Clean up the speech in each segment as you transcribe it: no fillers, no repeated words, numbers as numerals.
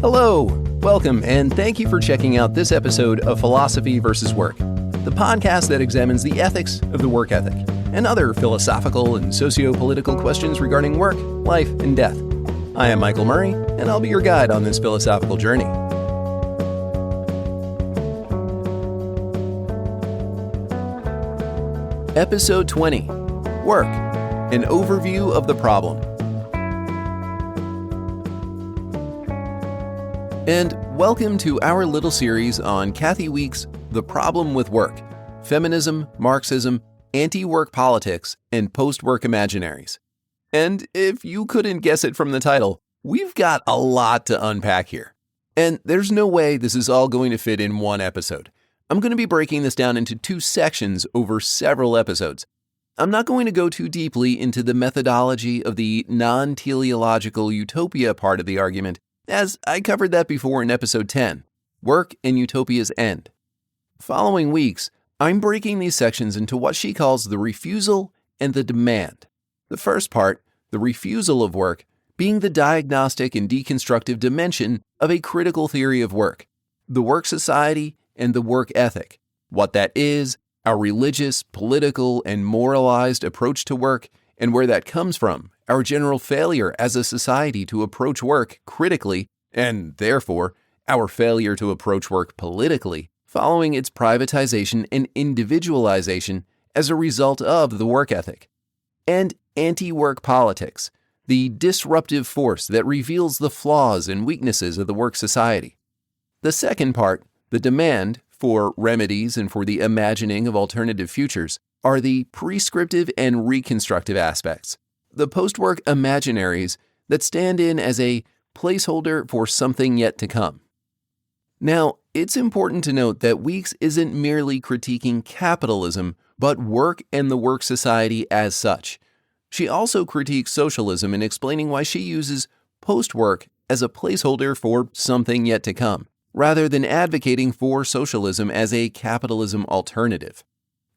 Hello, welcome, and thank you for checking out this episode of Philosophy versus Work, the podcast that examines the ethics of the work ethic and other philosophical and socio-political questions regarding work, life, and death. I am Michael Murray, and I'll be your guide on this philosophical journey. Episode 20, Work, an overview of the problem. And welcome to our little series on Kathi Weeks' The Problem with Work, Feminism, Marxism, Antiwork Politics, and Postwork Imaginaries. And if you couldn't guess it from the title, we've got a lot to unpack here. And there's no way this is all going to fit in one episode. I'm going to be breaking this down into two sections over several episodes. I'm not going to go too deeply into the methodology of the non-teleological utopia part of the argument, as I covered that before in episode 10, Work and Utopia's End. Following weeks, I'm breaking these sections into what she calls the refusal and the demand. The first part, the refusal of work, being the diagnostic and deconstructive dimension of a critical theory of work, the work society and the work ethic, what that is, our religious, political, and moralized approach to work, and where that comes from, our general failure as a society to approach work critically, and therefore, our failure to approach work politically, following its privatization and individualization as a result of the work ethic. And anti-work politics, the disruptive force that reveals the flaws and weaknesses of the work society. The second part, the demand for remedies and for the imagining of alternative futures, are the prescriptive and reconstructive aspects, the postwork imaginaries that stand in as a placeholder for something yet to come. Now, it's important to note that Weeks isn't merely critiquing capitalism, but work and the work society as such. She also critiques socialism in explaining why she uses postwork as a placeholder for something yet to come, rather than advocating for socialism as a capitalism alternative.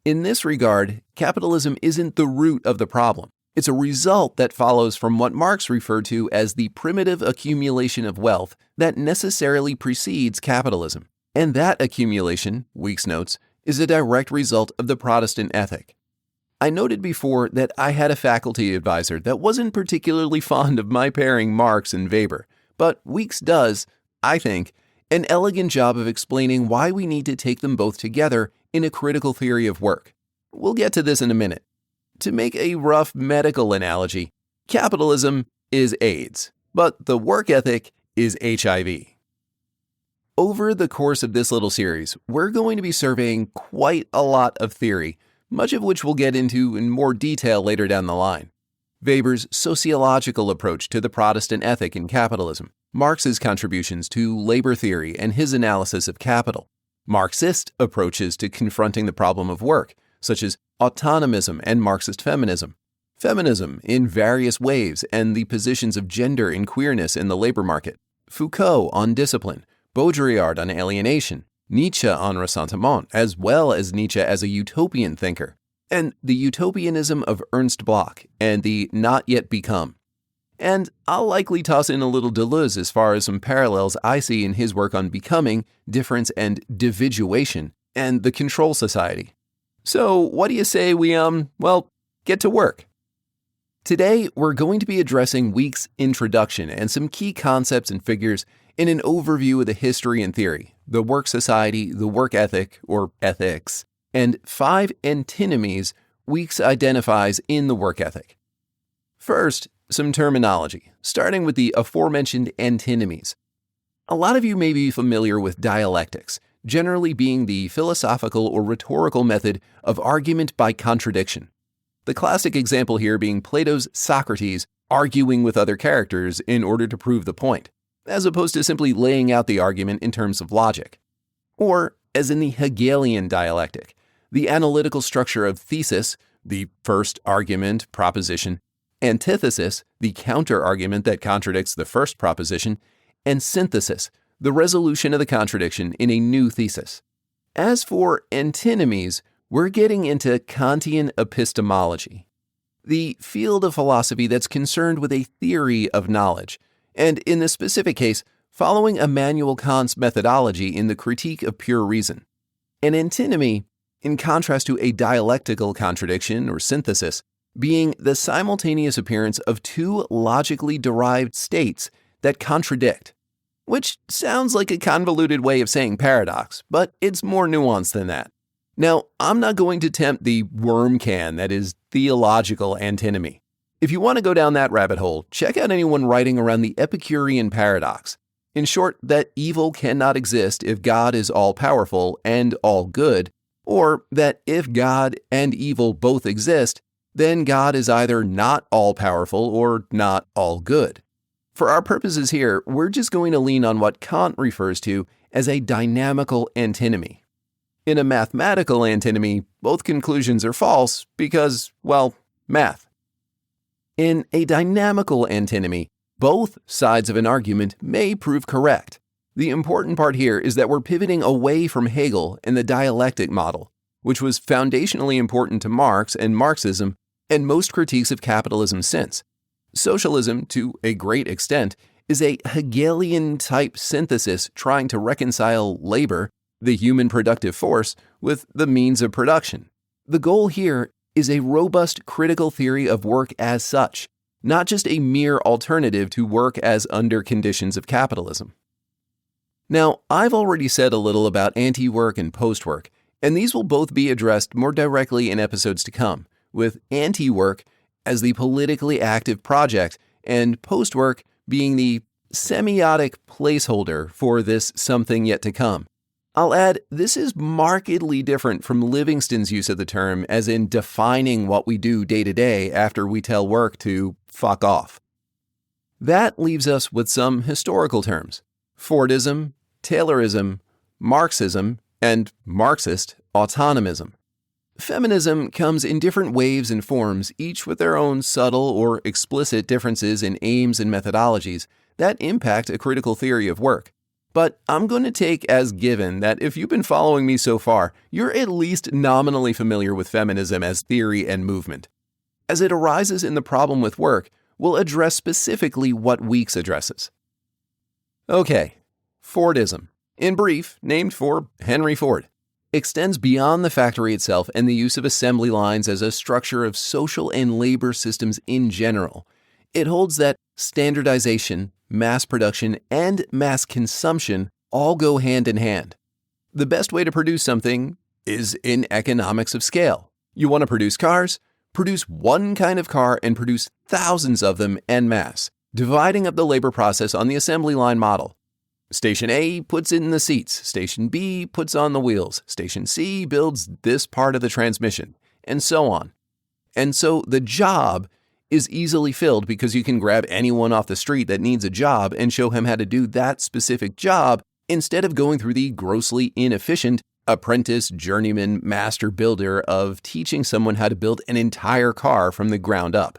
In this regard, capitalism isn't the root of the problem. It's a result that follows from what Marx referred to as the primitive accumulation of wealth that necessarily precedes capitalism. And that accumulation, Weeks notes, is a direct result of the Protestant ethic. I noted before that I had a faculty advisor that wasn't particularly fond of my pairing Marx and Weber, but Weeks does, I think, an elegant job of explaining why we need to take them both together in a critical theory of work. We'll get to this in a minute. To make a rough medical analogy, capitalism is AIDS, but the work ethic is HIV. Over the course of this little series, we're going to be surveying quite a lot of theory, much of which we'll get into in more detail later down the line. Weber's sociological approach to the Protestant ethic in capitalism, Marx's contributions to labor theory and his analysis of capital, Marxist approaches to confronting the problem of work, such as autonomism and Marxist feminism, feminism in various waves and the positions of gender and queerness in the labor market, Foucault on discipline, Baudrillard on alienation, Nietzsche on ressentiment, as well as Nietzsche as a utopian thinker, and the utopianism of Ernst Bloch and the not yet become. And I'll likely toss in a little Deleuze as far as some parallels I see in his work on becoming, difference, and dividuation, and the control society. So what do you say we, get to work? Today, we're going to be addressing Weeks' introduction and some key concepts and figures in an overview of the history and theory, the work society, the work ethic, or ethics, and 5 antinomies Weeks identifies in the work ethic. First, some terminology, starting with the aforementioned antinomies. A lot of you may be familiar with dialectics, generally being the philosophical or rhetorical method of argument by contradiction. The classic example here being Plato's Socrates arguing with other characters in order to prove the point, as opposed to simply laying out the argument in terms of logic. Or, as in the Hegelian dialectic, the analytical structure of thesis, the first argument, proposition, antithesis, the counter-argument that contradicts the first proposition, and synthesis, the resolution of the contradiction in a new thesis. As for antinomies, we're getting into Kantian epistemology, the field of philosophy that's concerned with a theory of knowledge, and in this specific case, following Immanuel Kant's methodology in the Critique of Pure Reason. An antinomy, in contrast to a dialectical contradiction or synthesis, being the simultaneous appearance of two logically derived states that contradict, which sounds like a convoluted way of saying paradox, but it's more nuanced than that. Now, I'm not going to tempt the worm can that is theological antinomy. If you want to go down that rabbit hole, check out anyone writing around the Epicurean paradox. In short, that evil cannot exist if God is all-powerful and all-good, or that if God and evil both exist, then God is either not all-powerful or not all-good. For our purposes here, we're just going to lean on what Kant refers to as a dynamical antinomy. In a mathematical antinomy, both conclusions are false because, well, math. In a dynamical antinomy, both sides of an argument may prove correct. The important part here is that we're pivoting away from Hegel and the dialectic model, which was foundationally important to Marx and Marxism and most critiques of capitalism since. Socialism, to a great extent, is a Hegelian-type synthesis trying to reconcile labor, the human productive force, with the means of production. The goal here is a robust critical theory of work as such, not just a mere alternative to work as under conditions of capitalism. Now, I've already said a little about anti-work and post-work, and these will both be addressed more directly in episodes to come, with anti-work as the politically active project and post-work being the semiotic placeholder for this something yet to come. I'll add, this is markedly different from Livingston's use of the term as in defining what we do day to day after we tell work to fuck off. That leaves us with some historical terms: Fordism, Taylorism, Marxism, and Marxist autonomism. Feminism comes in different waves and forms, each with their own subtle or explicit differences in aims and methodologies that impact a critical theory of work. But I'm going to take as given that if you've been following me so far, you're at least nominally familiar with feminism as theory and movement. As it arises in the problem with work, we'll address specifically what Weeks addresses. Okay, Fordism, in brief, named for Henry Ford, extends beyond the factory itself and the use of assembly lines as a structure of social and labor systems in general. It holds that standardization, mass production, and mass consumption all go hand in hand. The best way to produce something is in economics of scale. You want to produce cars? Produce one kind of car and produce thousands of them en masse, dividing up the labor process on the assembly line model. Station A puts in the seats, Station B puts on the wheels, Station C builds this part of the transmission, and so on. And so the job is easily filled because you can grab anyone off the street that needs a job and show him how to do that specific job instead of going through the grossly inefficient apprentice, journeyman, master builder of teaching someone how to build an entire car from the ground up.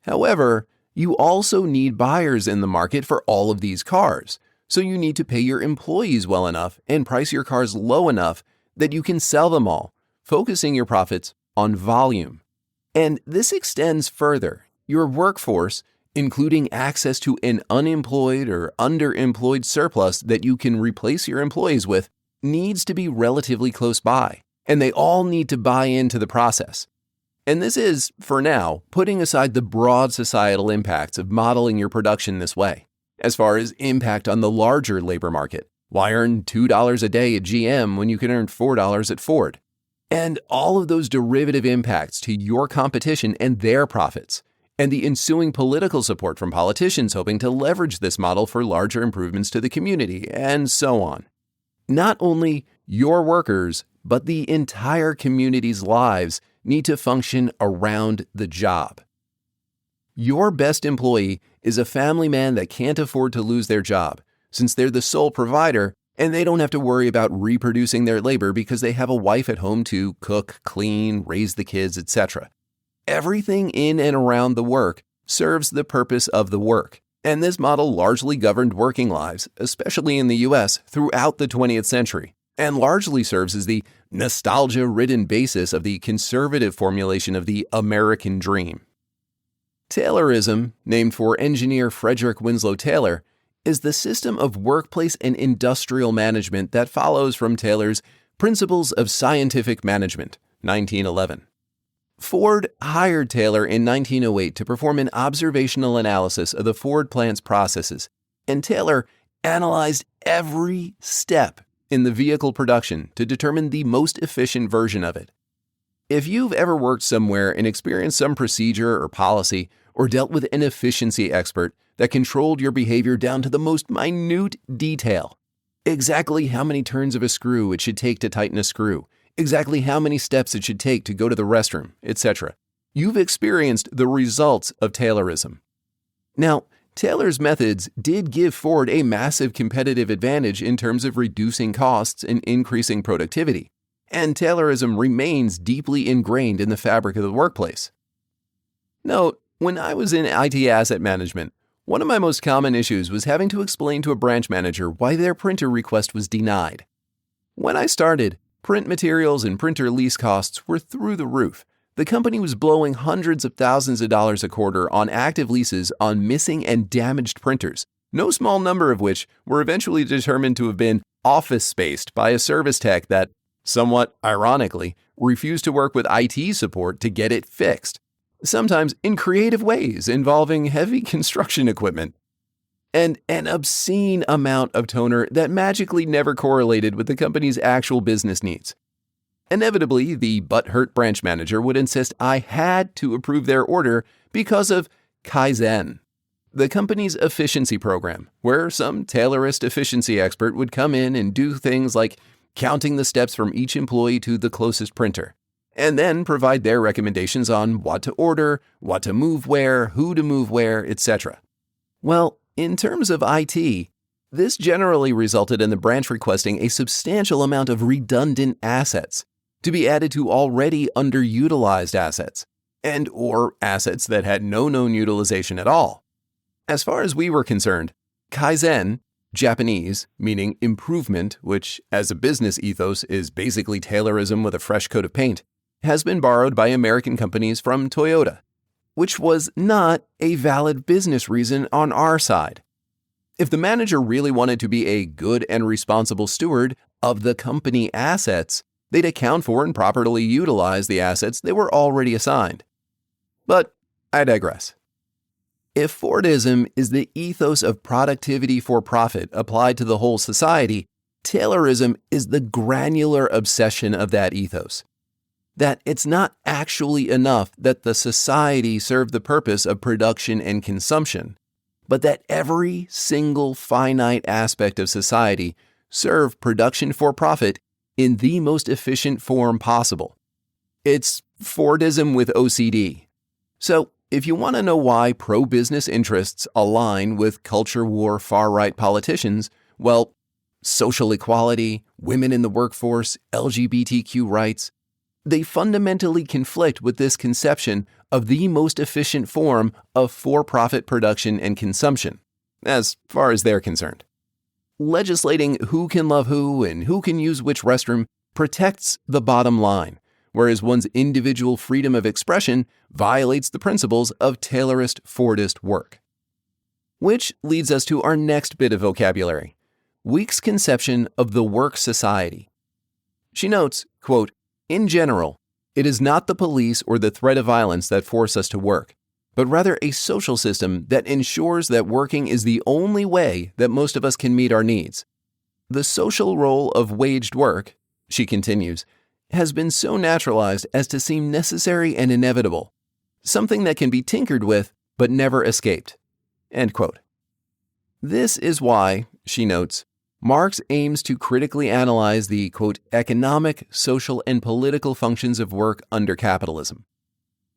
However, you also need buyers in the market for all of these cars. So you need to pay your employees well enough and price your cars low enough that you can sell them all, focusing your profits on volume. And this extends further. Your workforce, including access to an unemployed or underemployed surplus that you can replace your employees with, needs to be relatively close by, and they all need to buy into the process. And this is, for now, putting aside the broad societal impacts of modeling your production this way. As far as impact on the larger labor market, why earn $2 a day at GM when you can earn $4 at Ford? And all of those derivative impacts to your competition and their profits, and the ensuing political support from politicians hoping to leverage this model for larger improvements to the community, and so on. Not only your workers, but the entire community's lives need to function around the job. Your best employee is a family man that can't afford to lose their job, since they're the sole provider and they don't have to worry about reproducing their labor because they have a wife at home to cook, clean, raise the kids, etc. Everything in and around the work serves the purpose of the work, and this model largely governed working lives, especially in the US, throughout the 20th century, and largely serves as the nostalgia-ridden basis of the conservative formulation of the American dream. Taylorism, named for engineer Frederick Winslow Taylor, is the system of workplace and industrial management that follows from Taylor's Principles of Scientific Management, 1911. Ford hired Taylor in 1908 to perform an observational analysis of the Ford plant's processes, and Taylor analyzed every step in the vehicle production to determine the most efficient version of it. If you've ever worked somewhere and experienced some procedure or policy, or dealt with an efficiency expert that controlled your behavior down to the most minute detail, exactly how many turns of a screw it should take to tighten a screw, exactly how many steps it should take to go to the restroom, etc., you've experienced the results of Taylorism. Now, Taylor's methods did give Ford a massive competitive advantage in terms of reducing costs and increasing productivity, and Taylorism remains deeply ingrained in the fabric of the workplace. Note, when I was in IT asset management, one of my most common issues was having to explain to a branch manager why their printer request was denied. When I started, print materials and printer lease costs were through the roof. The company was blowing hundreds of thousands of dollars a quarter on active leases on missing and damaged printers, no small number of which were eventually determined to have been office-spaced by a service tech that, somewhat ironically, refused to work with IT support to get it fixed, sometimes in creative ways involving heavy construction equipment, and an obscene amount of toner that magically never correlated with the company's actual business needs. Inevitably, the butthurt branch manager would insist I had to approve their order because of Kaizen, the company's efficiency program, where some Taylorist efficiency expert would come in and do things like counting the steps from each employee to the closest printer, and then provide their recommendations on what to order, what to move where, who to move where, etc. Well, in terms of IT, this generally resulted in the branch requesting a substantial amount of redundant assets to be added to already underutilized assets, and or assets that had no known utilization at all. As far as we were concerned, Kaizen, Japanese, meaning improvement, which as a business ethos is basically Taylorism with a fresh coat of paint, has been borrowed by American companies from Toyota, which was not a valid business reason on our side. If the manager really wanted to be a good and responsible steward of the company assets, they'd account for and properly utilize the assets they were already assigned. But I digress. If Fordism is the ethos of productivity for profit applied to the whole society, Taylorism is the granular obsession of that ethos. That it's not actually enough that the society serve the purpose of production and consumption, but that every single finite aspect of society serve production for profit in the most efficient form possible. It's Fordism with OCD. So, if you want to know why pro-business interests align with culture war far-right politicians, well, social equality, women in the workforce, LGBTQ rights, they fundamentally conflict with this conception of the most efficient form of for-profit production and consumption, as far as they're concerned. Legislating who can love who and who can use which restroom protects the bottom line, whereas one's individual freedom of expression violates the principles of Taylorist Fordist work. Which leads us to our next bit of vocabulary, Weeks' conception of the work society. She notes, quote, "In general, it is not the police or the threat of violence that force us to work, but rather a social system that ensures that working is the only way that most of us can meet our needs. The social role of waged work," she continues, "has been so naturalized as to seem necessary and inevitable, something that can be tinkered with but never escaped." End quote. This is why, she notes, Marx aims to critically analyze the, quote, economic, social, and political functions of work under capitalism.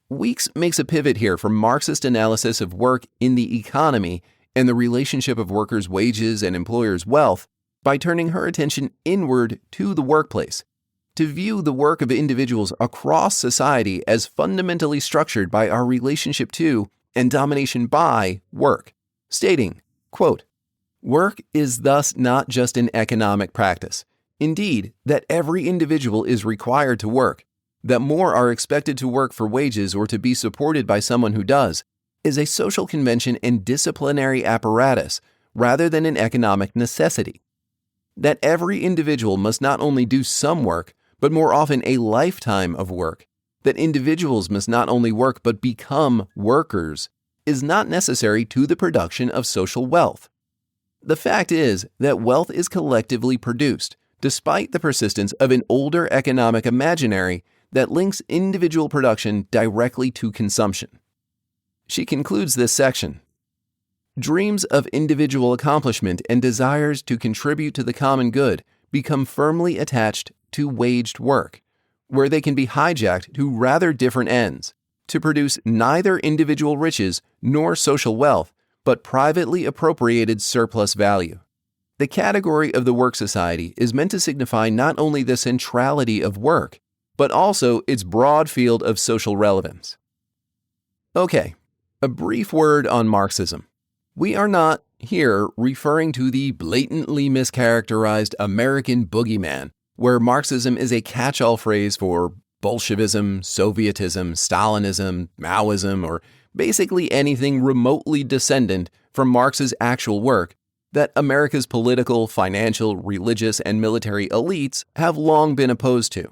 Weeks makes a pivot here from Marxist analysis of work in the economy and the relationship of workers' wages and employers' wealth by turning her attention inward to the workplace, to view the work of individuals across society as fundamentally structured by our relationship to and domination by work, stating, quote, "Work is thus not just an economic practice. Indeed, that every individual is required to work, that more are expected to work for wages or to be supported by someone who does, is a social convention and disciplinary apparatus rather than an economic necessity. That every individual must not only do some work, but more often a lifetime of work. That individuals must not only work, but become workers, is not necessary to the production of social wealth. The fact is that wealth is collectively produced, despite the persistence of an older economic imaginary that links individual production directly to consumption. She concludes this section. Dreams of individual accomplishment and desires to contribute to the common good become firmly attached to waged work, where they can be hijacked to rather different ends, to produce neither individual riches nor social wealth, but privately appropriated surplus value. The category of the work society is meant to signify not only the centrality of work, but also its broad field of social relevance. Okay, a brief word on Marxism. We are not here referring to the blatantly mischaracterized American boogeyman, where Marxism is a catch-all phrase for Bolshevism, Sovietism, Stalinism, Maoism, or basically anything remotely descendant from Marx's actual work that America's political, financial, religious, and military elites have long been opposed to.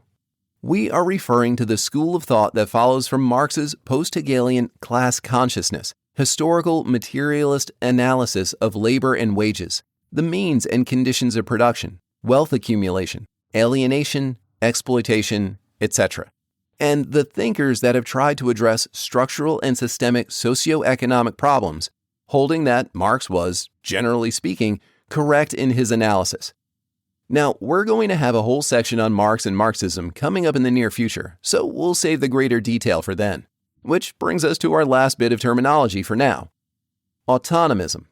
We are referring to the school of thought that follows from Marx's post-Hegelian class consciousness, historical materialist analysis of labor and wages, the means and conditions of production, wealth accumulation, alienation, exploitation, etc., and the thinkers that have tried to address structural and systemic socio-economic problems, holding that Marx was, generally speaking, correct in his analysis. Now, we're going to have a whole section on Marx and Marxism coming up in the near future, so we'll save the greater detail for then. Which brings us to our last bit of terminology for now. Autonomism.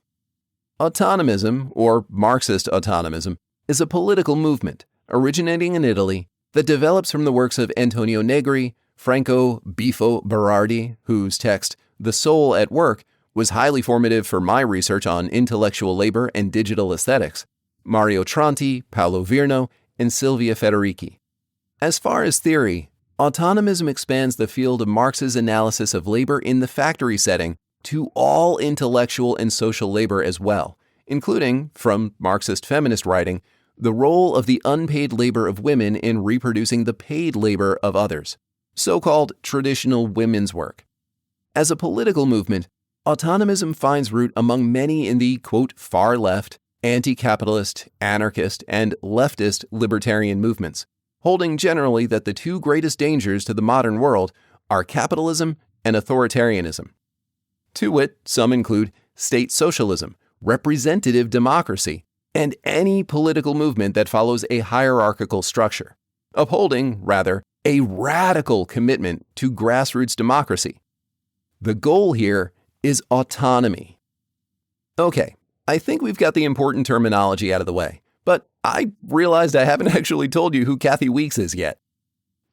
Autonomism, or Marxist autonomism, is a political movement originating in Italy that develops from the works of Antonio Negri, Franco Bifo Berardi, whose text, The Soul at Work, was highly formative for my research on intellectual labor and digital aesthetics, Mario Tronti, Paolo Virno, and Silvia Federici. As far as theory, autonomism expands the field of Marx's analysis of labor in the factory setting to all intellectual and social labor as well, including, from Marxist feminist writing, the role of the unpaid labor of women in reproducing the paid labor of others, so-called traditional women's work. As a political movement, autonomism finds root among many in the, quote, far left, anti-capitalist, anarchist, and leftist libertarian movements, holding generally that the two greatest dangers to the modern world are capitalism and authoritarianism. To wit, some include state socialism, representative democracy, and any political movement that follows a hierarchical structure, upholding, rather, a radical commitment to grassroots democracy. The goal here is autonomy. Okay, I think we've got the important terminology out of the way, but I realized I haven't actually told you who Kathi Weeks is yet.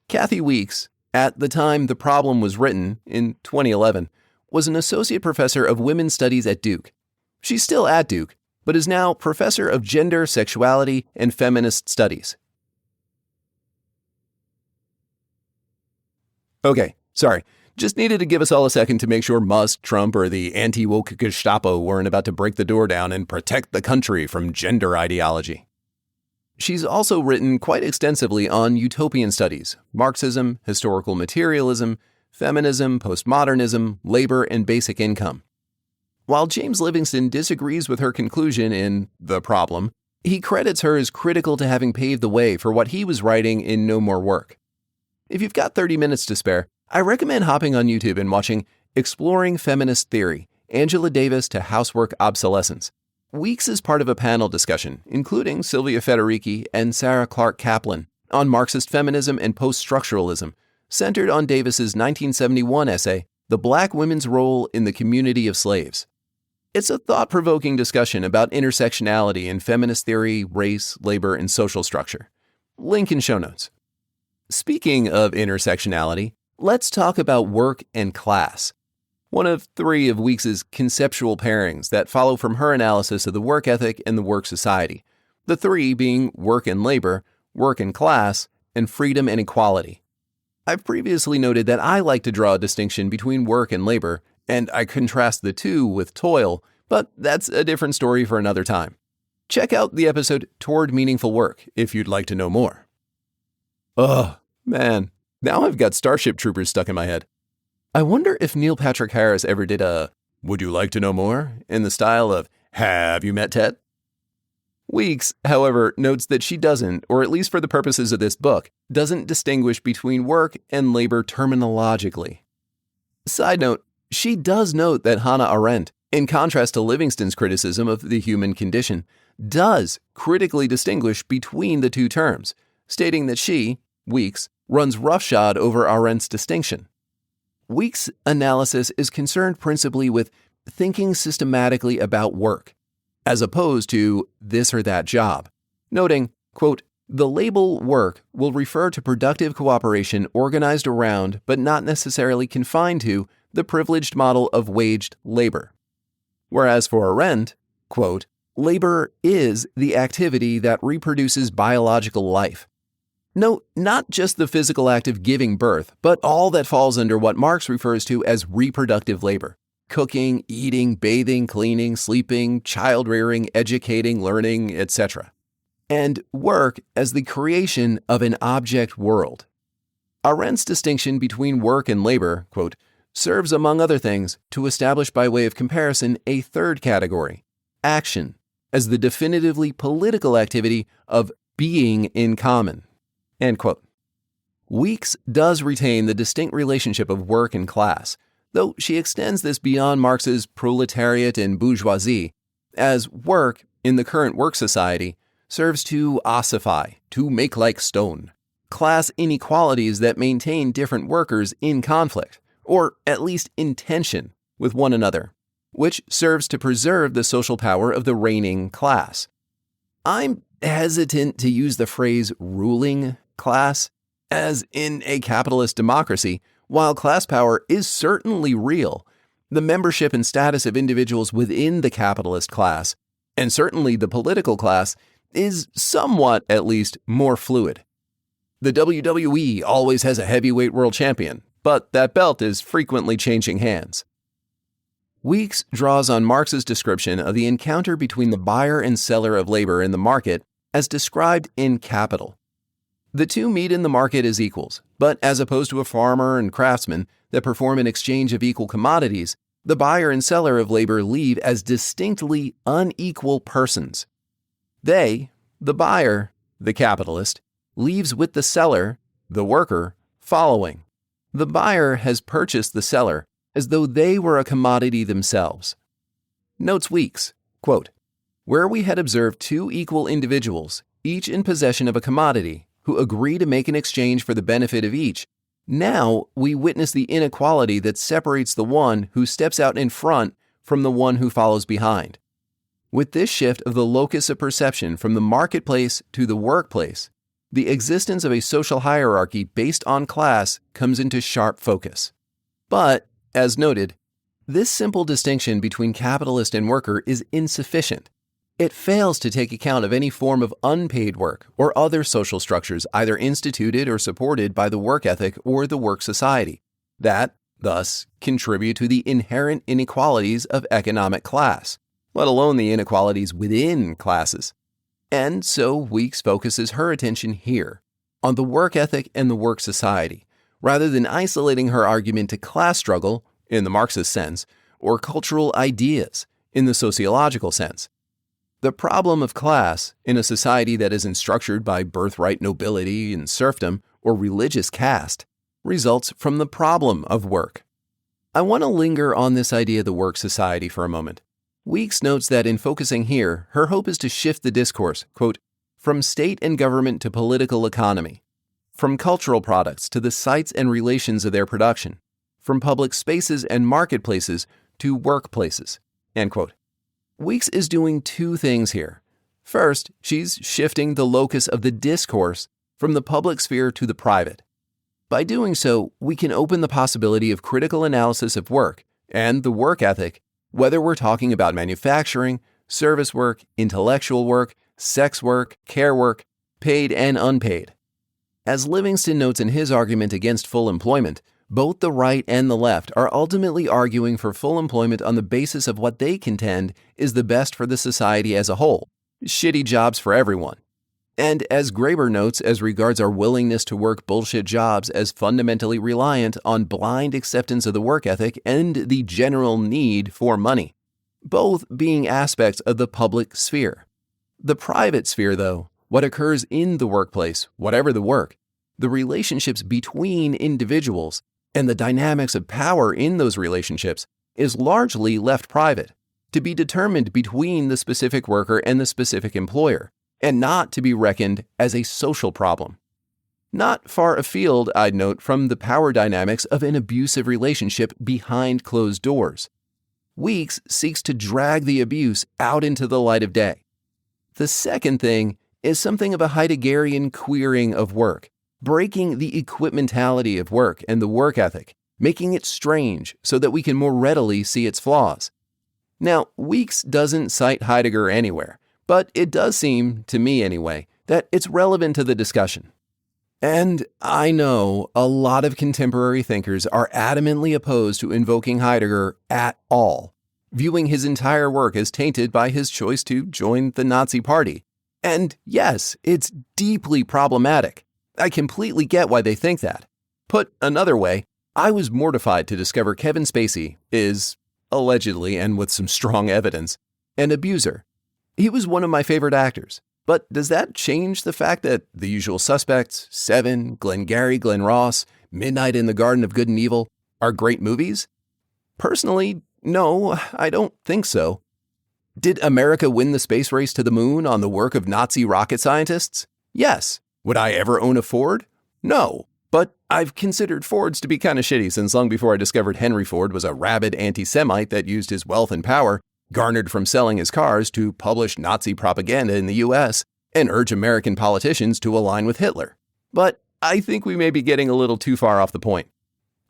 Kathi Weeks, at the time the problem was written, in 2011, was an associate professor of women's studies at Duke. She's still at Duke, but is now professor of gender, sexuality, and feminist studies. Okay, sorry. Just needed to give us all a second to make sure Musk, Trump, or the anti-woke Gestapo weren't about to break the door down and protect the country from gender ideology. She's also written quite extensively on utopian studies, Marxism, historical materialism, feminism, postmodernism, labor, and basic income. While James Livingston disagrees with her conclusion in The Problem, he credits her as critical to having paved the way for what he was writing in No More Work. If you've got 30 minutes to spare, I recommend hopping on YouTube and watching Exploring Feminist Theory, Angela Davis to Housework Obsolescence. Weeks is part of a panel discussion, including Silvia Federici and Sarah Clark Kaplan, on Marxist feminism and post-structuralism, centered on Davis's 1971 essay, The Black Women's Role in the Community of Slaves. It's a thought-provoking discussion about intersectionality in feminist theory, race, labor, and social structure. Link in show notes. Speaking of intersectionality, let's talk about work and class, one of three of Weeks's conceptual pairings that follow from her analysis of the work ethic and the work society, the three being work and labor, work and class, and freedom and equality. I've previously noted that I like to draw a distinction between work and labor, and I contrast the two with toil, But that's a different story for another time. Check out the episode Toward Meaningful Work if you'd like to know more. Ugh, man, now I've got Starship Troopers stuck in my head. I wonder if Neil Patrick Harris ever did a "Would you like to know more?" in the style of "Have you met Ted?" Weeks, however, notes that she doesn't, or at least for the purposes of this book, doesn't distinguish between work and labor terminologically. Side note, she does note that Hannah Arendt, in contrast to Livingston's criticism of the human condition, does critically distinguish between the two terms, stating that she, Weeks, runs roughshod over Arendt's distinction. Weeks' analysis is concerned principally with thinking systematically about work, as opposed to this or that job, noting, quote, "The label work will refer to productive cooperation organized around, but not necessarily confined to, the privileged model of waged labor." Whereas for Arendt, quote, "Labor is the activity that reproduces biological life." Note, not just the physical act of giving birth, but all that falls under what Marx refers to as reproductive labor. Cooking, eating, bathing, cleaning, sleeping, child-rearing, educating, learning, etc. And work as the creation of an object world. Arendt's distinction between work and labor, quote, serves, among other things, to establish by way of comparison a third category, action, as the definitively political activity of being in common, end quote. Weeks does retain the distinct relationship of work and class, though she extends this beyond Marx's proletariat and bourgeoisie, as work, in the current work society, serves to ossify, to make like stone, class inequalities that maintain different workers in conflict, or at least in tension with one another, which serves to preserve the social power of the reigning class. I'm hesitant to use the phrase ruling class, as in a capitalist democracy, while class power is certainly real, the membership and status of individuals within the capitalist class, and certainly the political class, is somewhat, at least, more fluid. The WWE always has a heavyweight world champion, but that belt is frequently changing hands. Weeks draws on Marx's description of the encounter between the buyer and seller of labor in the market as described in Capital. The two meet in the market as equals, but as opposed to a farmer and craftsman that perform an exchange of equal commodities, the buyer and seller of labor leave as distinctly unequal persons. They, the buyer, the capitalist, leaves with the seller, the worker, following. The buyer has purchased the seller as though they were a commodity themselves. Notes Weeks, quote, "Where we had observed two equal individuals, each in possession of a commodity, who agree to make an exchange for the benefit of each, now we witness the inequality that separates the one who steps out in front from the one who follows behind. With this shift of the locus of perception from the marketplace to the workplace, the existence of a social hierarchy based on class comes into sharp focus. But, as noted, this simple distinction between capitalist and worker is insufficient. It fails to take account of any form of unpaid work or other social structures either instituted or supported by the work ethic or the work society that, thus, contribute to the inherent inequalities of economic class, let alone the inequalities within classes. And so Weeks focuses her attention here, on the work ethic and the work society, rather than isolating her argument to class struggle, in the Marxist sense, or cultural ideas, in the sociological sense. The problem of class, in a society that isn't structured by birthright nobility and serfdom or religious caste, results from the problem of work. I want to linger on this idea of the work society for a moment. Weeks notes that in focusing here, her hope is to shift the discourse, quote, from state and government to political economy, from cultural products to the sites and relations of their production, from public spaces and marketplaces to workplaces, end quote. Weeks is doing two things here. First, she's shifting the locus of the discourse from the public sphere to the private. By doing so, we can open the possibility of critical analysis of work and the work ethic, whether we're talking about manufacturing, service work, intellectual work, sex work, care work, paid and unpaid. As Livingston notes in his argument against full employment, Both the right and the left are ultimately arguing for full employment on the basis of what they contend is the best for the society as a whole. Shitty jobs for everyone. And as Graeber notes as regards our willingness to work bullshit jobs as fundamentally reliant on blind acceptance of the work ethic and the general need for money, both being aspects of the public sphere. The private sphere, though, what occurs in the workplace, whatever the work, the relationships between individuals, and the dynamics of power in those relationships is largely left private, to be determined between the specific worker and the specific employer, and not to be reckoned as a social problem. Not far afield, I'd note, from the power dynamics of an abusive relationship behind closed doors. Weeks seeks to drag the abuse out into the light of day. The second thing is something of a Heideggerian queering of work, breaking the equipmentality of work and the work ethic, making it strange so that we can more readily see its flaws. Now, Weeks doesn't cite Heidegger anywhere, but it does seem, to me anyway, that it's relevant to the discussion. And I know a lot of contemporary thinkers are adamantly opposed to invoking Heidegger at all, viewing his entire work as tainted by his choice to join the Nazi Party. And yes, it's deeply problematic. I completely get why they think that. Put another way, I was mortified to discover Kevin Spacey is, allegedly and with some strong evidence, an abuser. He was one of my favorite actors. But does that change the fact that The Usual Suspects, Seven, Glengarry Glen Ross, Midnight in the Garden of Good and Evil are great movies? Personally, no, I don't think so. Did America win the space race to the moon on the work of Nazi rocket scientists? Yes. Would I ever own a Ford? No. But I've considered Fords to be kind of shitty since long before I discovered Henry Ford was a rabid anti-Semite that used his wealth and power garnered from selling his cars to publish Nazi propaganda in the U.S. and urge American politicians to align with Hitler. But I think we may be getting a little too far off the point.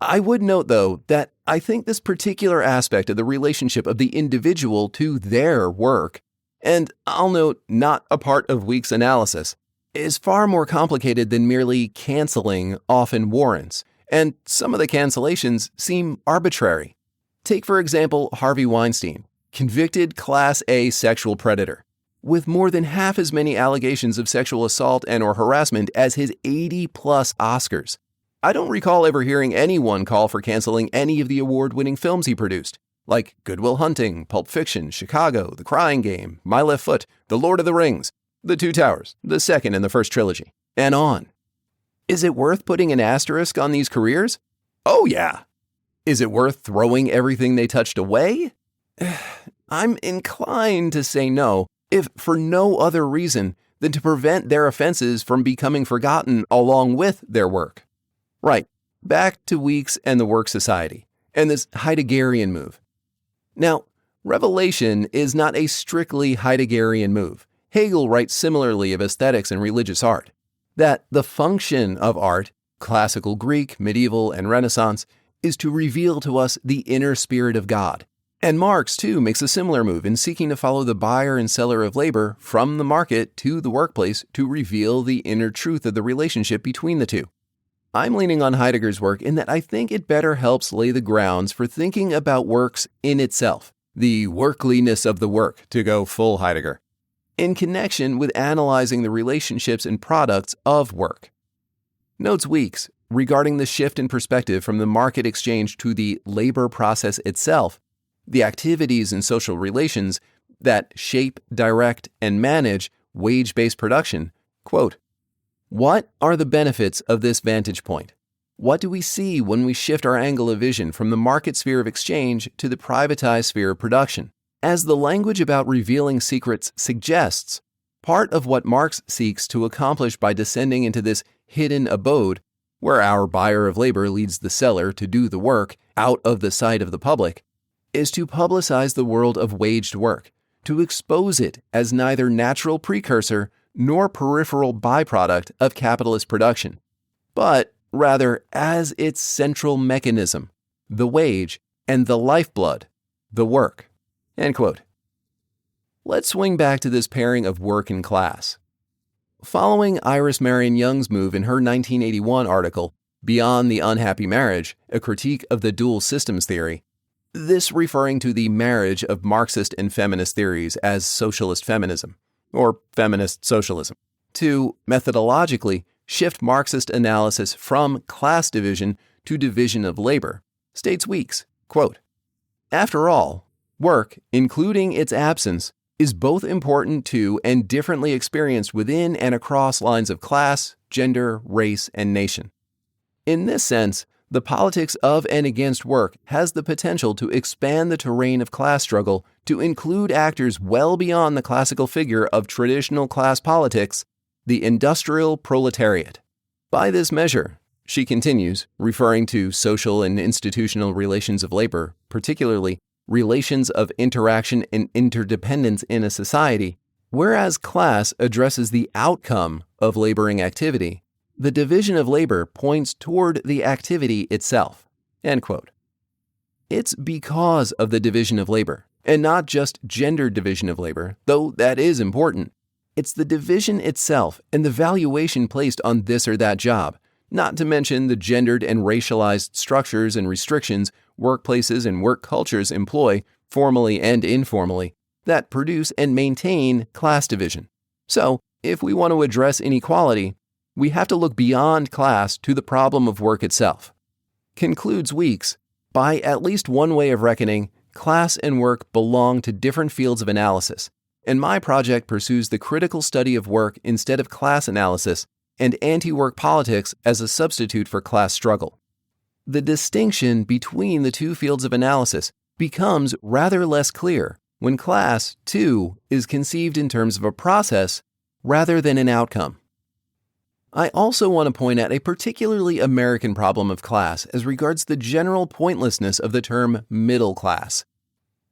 I would note, though, that I think this particular aspect of the relationship of the individual to their work, and I'll note not a part of Weeks' analysis, is far more complicated than merely canceling often warrants, and some of the cancellations seem arbitrary. Take, for example, Harvey Weinstein, convicted Class A sexual predator, with more than half as many allegations of sexual assault and or harassment as his 80-plus Oscars. I don't recall ever hearing anyone call for canceling any of the award-winning films he produced, like Good Will Hunting, Pulp Fiction, Chicago, The Crying Game, My Left Foot, The Lord of the Rings, The Two Towers, the second and the first trilogy, and on. Is it worth putting an asterisk on these careers? Oh yeah. Is it worth throwing everything they touched away? I'm inclined to say no, if for no other reason than to prevent their offenses from becoming forgotten along with their work. Right, back to Weeks and the work society, and this Heideggerian move. Now, revelation is not a strictly Heideggerian move. Hegel writes similarly of aesthetics and religious art, that the function of art, classical Greek, medieval, and Renaissance, is to reveal to us the inner spirit of God. And Marx, too, makes a similar move in seeking to follow the buyer and seller of labor from the market to the workplace to reveal the inner truth of the relationship between the two. I'm leaning on Heidegger's work in that I think it better helps lay the grounds for thinking about works in itself, the workliness of the work, to go full Heidegger, in connection with analyzing the relationships and products of work. Notes Weeks, regarding the shift in perspective from the market exchange to the labor process itself, the activities and social relations that shape, direct, and manage wage-based production, quote, "What are the benefits of this vantage point? What do we see when we shift our angle of vision from the market sphere of exchange to the privatized sphere of production? As the language about revealing secrets suggests, part of what Marx seeks to accomplish by descending into this hidden abode, where our buyer of labor leads the seller to do the work out of the sight of the public, is to publicize the world of waged work, to expose it as neither natural precursor nor peripheral byproduct of capitalist production, but rather as its central mechanism, the wage, and the lifeblood, the work." End quote. Let's swing back to this pairing of work and class. Following Iris Marion Young's move in her 1981 article, Beyond the Unhappy Marriage, a critique of the dual systems theory, this referring to the marriage of Marxist and feminist theories as socialist feminism, or feminist socialism, to methodologically shift Marxist analysis from class division to division of labor, states Weeks, quote, "After all, work, including its absence, is both important to and differently experienced within and across lines of class, gender, race, and nation. In this sense, the politics of and against work has the potential to expand the terrain of class struggle to include actors well beyond the classical figure of traditional class politics, the industrial proletariat. By this measure," she continues, referring to social and institutional relations of labor, particularly relations of interaction and interdependence in a society, whereas class addresses the outcome of laboring activity, the division of labor points toward the activity itself. End quote. It's because of the division of labor, and not just gender division of labor, though that is important. It's the division itself and the valuation placed on this or that job, not to mention the gendered and racialized structures and restrictions workplaces and work cultures employ, formally and informally, that produce and maintain class division. So, if we want to address inequality, we have to look beyond class to the problem of work itself. Concludes Weeks, by at least one way of reckoning, class and work belong to different fields of analysis, and my project pursues the critical study of work instead of class analysis and anti-work politics as a substitute for class struggle. The distinction between the two fields of analysis becomes rather less clear when class, too, is conceived in terms of a process rather than an outcome. I also want to point out a particularly American problem of class as regards the general pointlessness of the term middle class.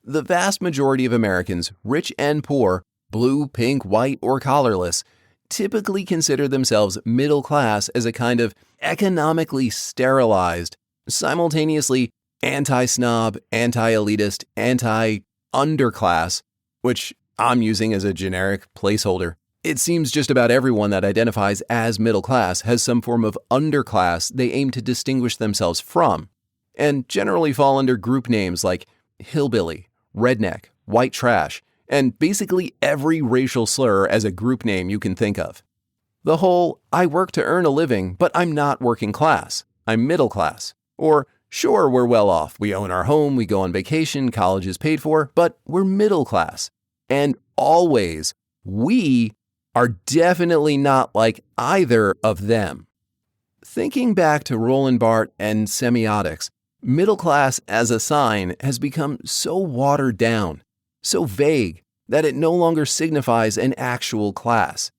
The vast majority of Americans, rich and poor, blue, pink, white, or collarless, typically consider themselves middle class as a kind of economically sterilized, simultaneously anti-snob, anti-elitist, anti-underclass, which I'm using as a generic placeholder. It seems just about everyone that identifies as middle class has some form of underclass they aim to distinguish themselves from, and generally fall under group names like hillbilly, redneck, white trash, and basically every racial slur as a group name you can think of. The whole, I work to earn a living, but I'm not working class, I'm middle class. Or, sure, we're well off, we own our home, we go on vacation, college is paid for, but we're middle class. And always, we are definitely not like either of them. Thinking back to Roland Barthes and semiotics, middle class as a sign has become so watered down, so vague, that it no longer signifies an actual class.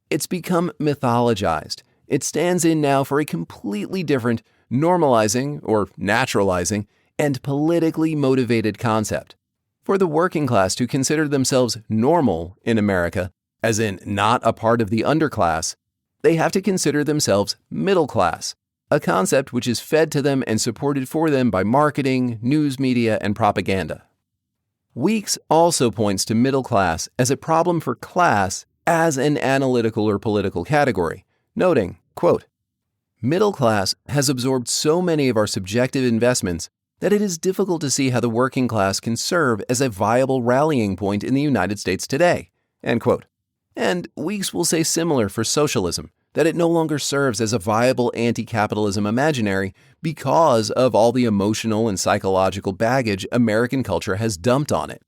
It's become mythologized. It stands in now for a completely different, normalizing or naturalizing, and politically motivated concept. For the working class to consider themselves normal in America, as in not a part of the underclass, they have to consider themselves middle class, a concept which is fed to them and supported for them by marketing, news media, and propaganda. Weeks also points to middle class as a problem for class as an analytical or political category, noting, quote, "Middle class has absorbed so many of our subjective investments that it is difficult to see how the working class can serve as a viable rallying point in the United States today." End quote. And Weeks will say similar for socialism, that it no longer serves as a viable anti-capitalism imaginary because of all the emotional and psychological baggage American culture has dumped on it.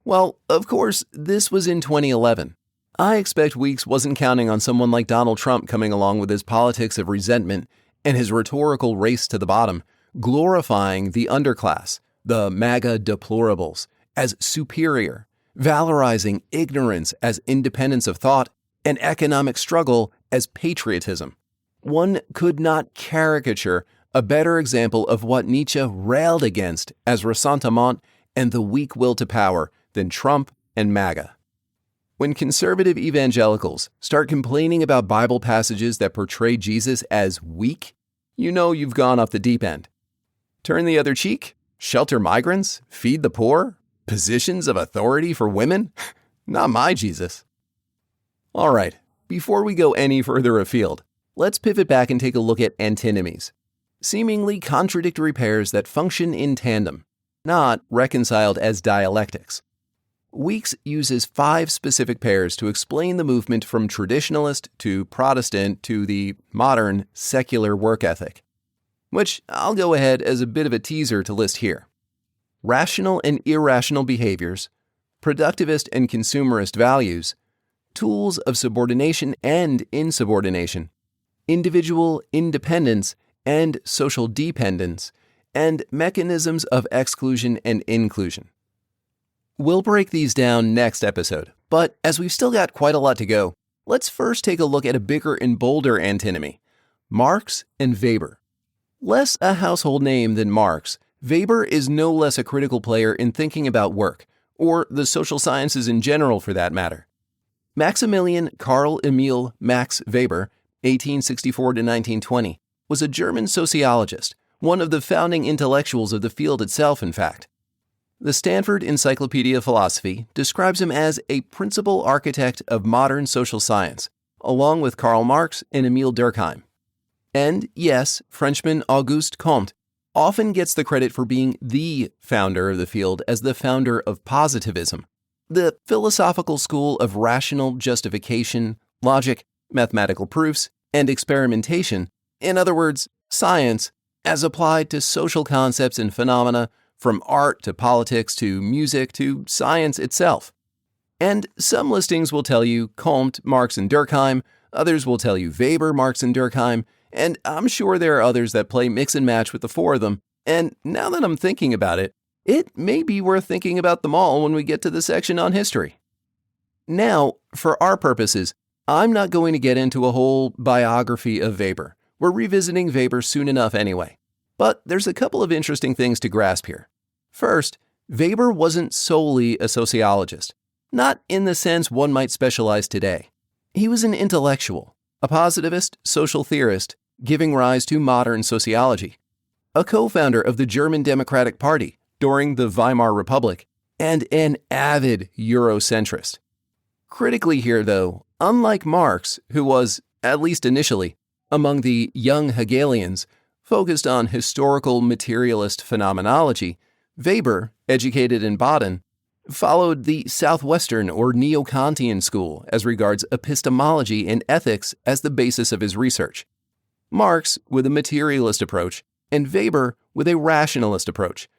Well, of course, this was in 2011. I expect Weeks wasn't counting on someone like Donald Trump coming along with his politics of resentment and his rhetorical race to the bottom, glorifying the underclass, the MAGA deplorables, as superior, valorizing ignorance as independence of thought, and economic struggle as patriotism. One could not caricature a better example of what Nietzsche railed against as ressentiment and the weak will to power than Trump and MAGA. When conservative evangelicals start complaining about Bible passages that portray Jesus as weak, you know you've gone off the deep end. Turn the other cheek? Shelter migrants? Feed the poor? Positions of authority for women? Not my Jesus. All right, before we go any further afield, let's pivot back and take a look at antinomies, seemingly contradictory pairs that function in tandem, not reconciled as dialectics. Weeks uses 5 specific pairs to explain the movement from traditionalist to Protestant to the modern secular work ethic, which I'll go ahead as a bit of a teaser to list here. Rational and irrational behaviors, productivist and consumerist values, tools of subordination and insubordination, individual independence and social dependence, and mechanisms of exclusion and inclusion. We'll break these down next episode, but as we've still got quite a lot to go, let's first take a look at a bigger and bolder antinomy, Marx and Weber. Less a household name than Marx, Weber is no less a critical player in thinking about work, or the social sciences in general for that matter. Maximilian Karl Emil Max Weber, 1864 to 1920, was a German sociologist, one of the founding intellectuals of the field itself, in fact. The Stanford Encyclopedia of Philosophy describes him as a principal architect of modern social science, along with Karl Marx and Emile Durkheim. And yes, Frenchman Auguste Comte often gets the credit for being the founder of the field as the founder of positivism, the philosophical school of rational justification, logic, mathematical proofs, and experimentation, in other words, science, as applied to social concepts and phenomena, from art to politics to music to science itself. And some listings will tell you Comte, Marx, and Durkheim, others will tell you Weber, Marx, and Durkheim, and I'm sure there are others that play mix and match with the 4 of them, and now that I'm thinking about it, it may be worth thinking about them all when we get to the section on history. Now, for our purposes, I'm not going to get into a whole biography of Weber. We're revisiting Weber soon enough anyway. But there's a couple of interesting things to grasp here. First, Weber wasn't solely a sociologist, not in the sense one might specialize today. He was an intellectual, a positivist social theorist, giving rise to modern sociology, a co-founder of the German Democratic Party during the Weimar Republic, and an avid Eurocentrist. Critically here, though, unlike Marx, who was, at least initially, among the young Hegelians, focused on historical materialist phenomenology, Weber, educated in Baden, followed the Southwestern or Neo-Kantian school as regards epistemology and ethics as the basis of his research. Marx with a materialist approach, and Weber with a rationalist approach.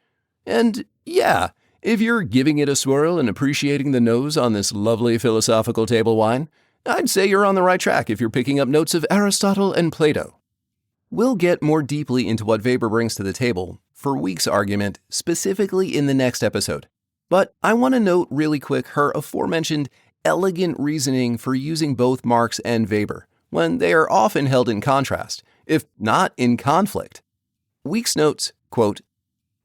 And yeah, if you're giving it a swirl and appreciating the nose on this lovely philosophical table wine, I'd say you're on the right track if you're picking up notes of Aristotle and Plato. We'll get more deeply into what Weber brings to the table for Weeks' argument, specifically in the next episode. But I want to note really quick her aforementioned elegant reasoning for using both Marx and Weber, when they are often held in contrast, if not in conflict. Weeks notes, quote,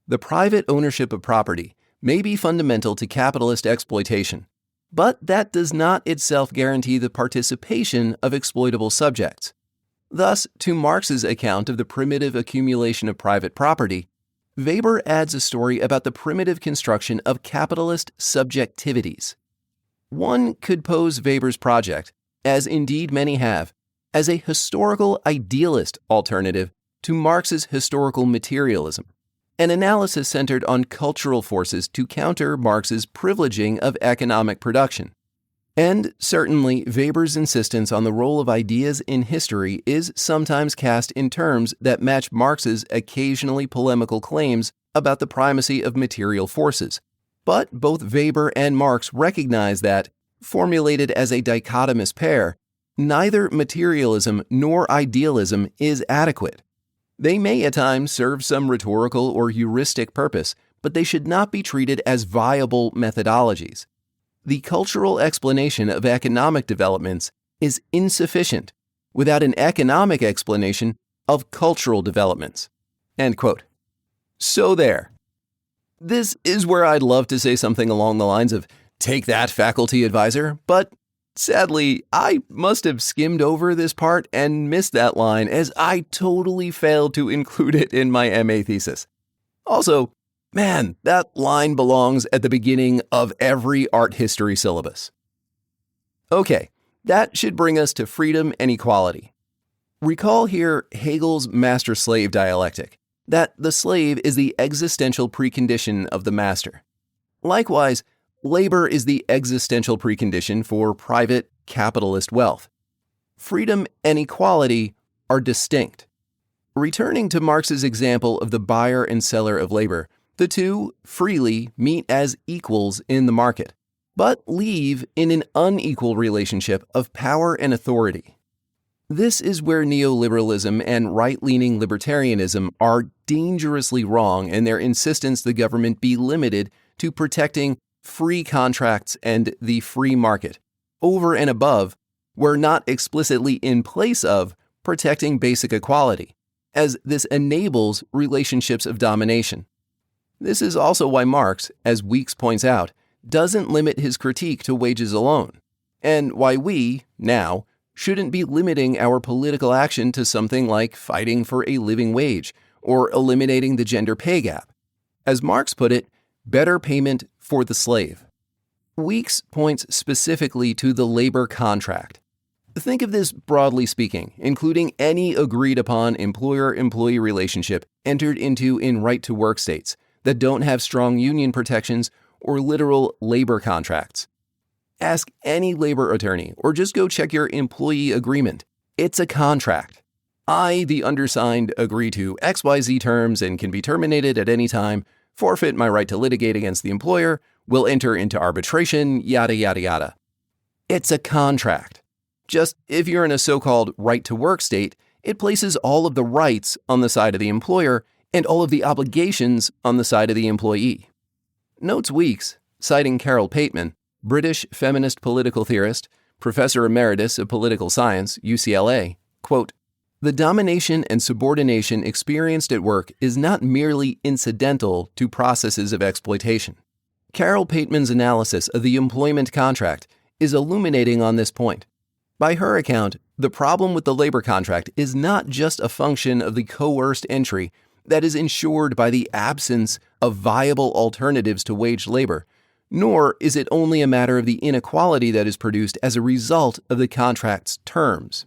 "The private ownership of property may be fundamental to capitalist exploitation, but that does not itself guarantee the participation of exploitable subjects. Thus, to Marx's account of the primitive accumulation of private property, Weber adds a story about the primitive construction of capitalist subjectivities. One could pose Weber's project, as indeed many have, as a historical idealist alternative to Marx's historical materialism, an analysis centered on cultural forces to counter Marx's privileging of economic production. And certainly, Weber's insistence on the role of ideas in history is sometimes cast in terms that match Marx's occasionally polemical claims about the primacy of material forces. But both Weber and Marx recognize that, formulated as a dichotomous pair, neither materialism nor idealism is adequate. They may at times serve some rhetorical or heuristic purpose, but they should not be treated as viable methodologies. The cultural explanation of economic developments is insufficient without an economic explanation of cultural developments." End quote. So there. This is where I'd love to say something along the lines of, "Take that, faculty advisor," but sadly, I must have skimmed over this part and missed that line as I totally failed to include it in my MA thesis. Also, man, that line belongs at the beginning of every art history syllabus. Okay, that should bring us to freedom and equality. Recall here Hegel's master-slave dialectic, that the slave is the existential precondition of the master. Likewise, labor is the existential precondition for private capitalist wealth. Freedom and equality are distinct. Returning to Marx's example of the buyer and seller of labor, the two freely meet as equals in the market, but leave in an unequal relationship of power and authority. This is where neoliberalism and right-leaning libertarianism are dangerously wrong in their insistence the government be limited to protecting free contracts and the free market, over and above, where not explicitly in place of, protecting basic equality, as this enables relationships of domination. This is also why Marx, as Weeks points out, doesn't limit his critique to wages alone, and why we, now, shouldn't be limiting our political action to something like fighting for a living wage or eliminating the gender pay gap. As Marx put it, better payment for the slave. Weeks points specifically to the labor contract. Think of this broadly speaking, including any agreed-upon employer-employee relationship entered into in right-to-work states that don't have strong union protections or literal labor contracts. Ask any labor attorney or just go check your employee agreement. It's a contract. I, the undersigned, agree to XYZ terms and can be terminated at any time, forfeit my right to litigate against the employer, will enter into arbitration, yada, yada, yada. It's a contract. Just if you're in a so-called right-to-work state, it places all of the rights on the side of the employer and all of the obligations on the side of the employee. Notes Weeks, citing Carol Pateman, British feminist political theorist, professor emeritus of political science, UCLA, quote, "The domination and subordination experienced at work is not merely incidental to processes of exploitation." Carol Pateman's analysis of the employment contract is illuminating on this point. By her account, the problem with the labor contract is not just a function of the coerced entry that is ensured by the absence of viable alternatives to wage labor, nor is it only a matter of the inequality that is produced as a result of the contract's terms.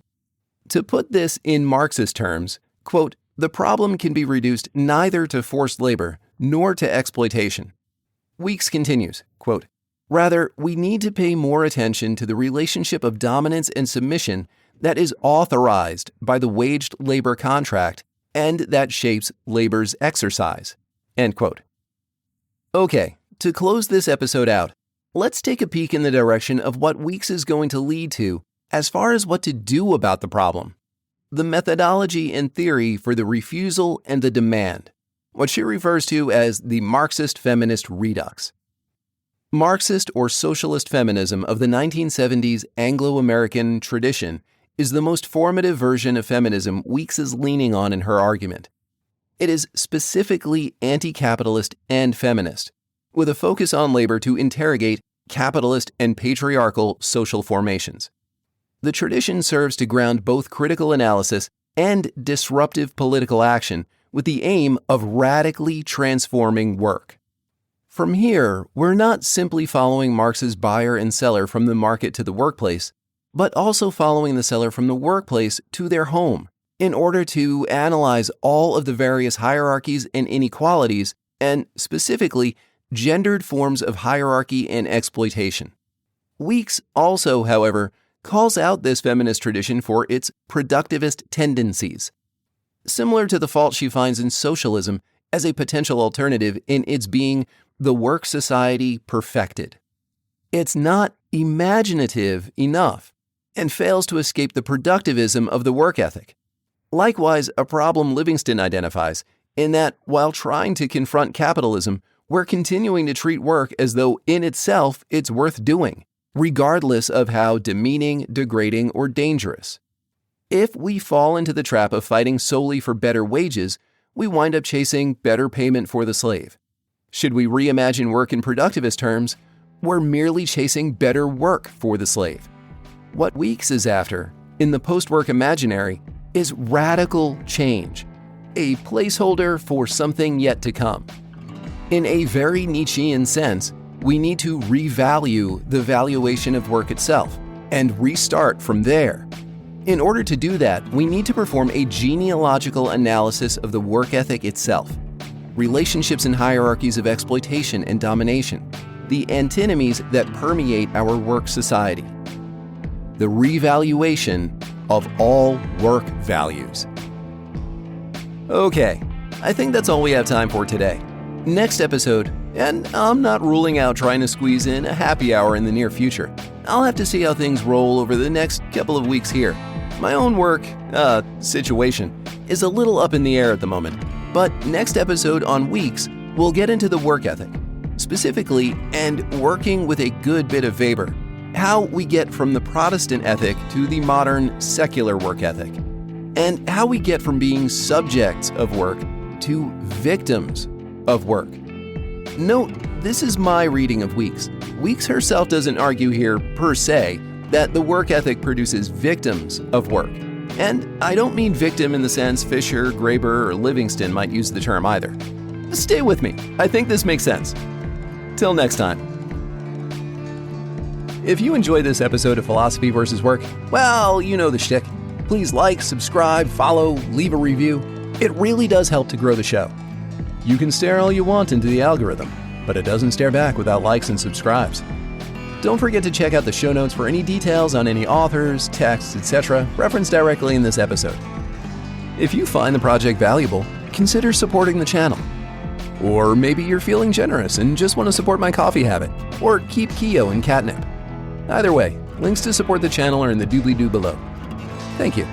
To put this in Marxist terms, quote, "The problem can be reduced neither to forced labor nor to exploitation." Weeks continues, quote, "Rather, we need to pay more attention to the relationship of dominance and submission that is authorized by the waged labor contract and that shapes labor's exercise." End quote. Okay, to close this episode out, let's take a peek in the direction of what Weeks is going to lead to as far as what to do about the problem. The methodology and theory for the refusal and the demand, what she refers to as the Marxist feminist redux. Marxist or socialist feminism of the 1970s Anglo-American tradition is the most formative version of feminism Weeks is leaning on in her argument. It is specifically anti-capitalist and feminist, with a focus on labor to interrogate capitalist and patriarchal social formations. The tradition serves to ground both critical analysis and disruptive political action with the aim of radically transforming work. From here, we're not simply following Marx's buyer and seller from the market to the workplace, but also following the seller from the workplace to their home in order to analyze all of the various hierarchies and inequalities and, specifically, gendered forms of hierarchy and exploitation. Weeks also, however, calls out this feminist tradition for its productivist tendencies, similar to the fault she finds in socialism as a potential alternative in its being the work society perfected. It's not imaginative enough and fails to escape the productivism of the work ethic. Likewise, a problem Livingston identifies in that while trying to confront capitalism, we're continuing to treat work as though in itself it's worth doing, regardless of how demeaning, degrading, or dangerous. If we fall into the trap of fighting solely for better wages, we wind up chasing better payment for the slave. Should we reimagine work in productivist terms, we're merely chasing better work for the slave. What Weeks is after, in the Postwork Imaginary, is radical change, a placeholder for something yet to come. In a very Nietzschean sense, we need to revalue the valuation of work itself and restart from there. In order to do that, we need to perform a genealogical analysis of the work ethic itself, relationships and hierarchies of exploitation and domination, the antinomies that permeate our work society, the revaluation of all work values. Okay, I think that's all we have time for today. Next episode, and I'm not ruling out trying to squeeze in a happy hour in the near future. I'll have to see how things roll over the next couple of weeks here. My own work, situation is a little up in the air at the moment. But next episode on Weeks, we'll get into the work ethic, specifically, and working with a good bit of Weber, how we get from the Protestant ethic to the modern secular work ethic, and how we get from being subjects of work to victims of work. Note, this is my reading of Weeks. Weeks herself doesn't argue here, per se, that the work ethic produces victims of work. And I don't mean victim in the sense Fisher, Graeber, or Livingston might use the term either. Stay with me. I think this makes sense. Till next time. If you enjoyed this episode of Philosophy vs. Work, well, you know the shtick. Please like, subscribe, follow, leave a review. It really does help to grow the show. You can stare all you want into the algorithm, but it doesn't stare back without likes and subscribes. Don't forget to check out the show notes for any details on any authors, texts, etc. referenced directly in this episode. If you find the project valuable, consider supporting the channel. Or maybe you're feeling generous and just want to support my coffee habit, or keep Keo and catnip. Either way, links to support the channel are in the doobly-doo below. Thank you.